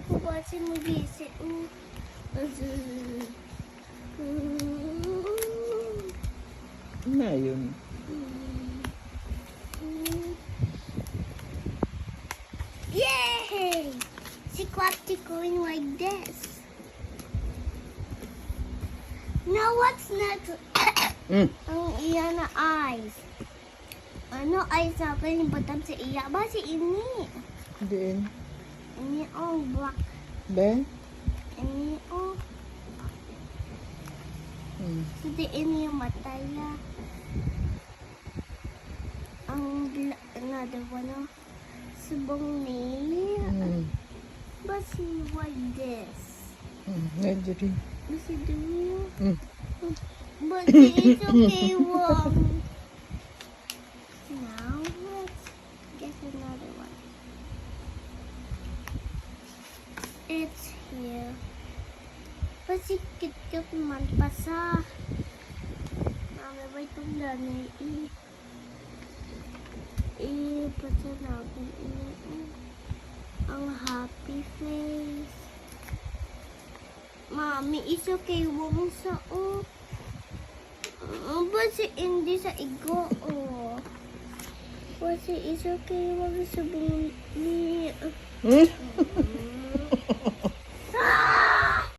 Kasi mag-isip. Na yun. Yay! Si Quackty going like this. Now what's next? Ang iya na eyes. Ano eyes natin yung batam si iya? Ba si ini? Diin. Ini black. Ben? Ini so ini yung mata niya. Another one subong nail. But see like this. Medyo rin. But see do you? But it's okay, Mom. Now let's get another one. It's here. Pasikit-kit man pa sa. Mami, ba itong lanay? Pasa natin ang happy face. Mami, it's okay. Huwag sa Basi hindi sa igo, Basi it's okay. Huwag sa bumi.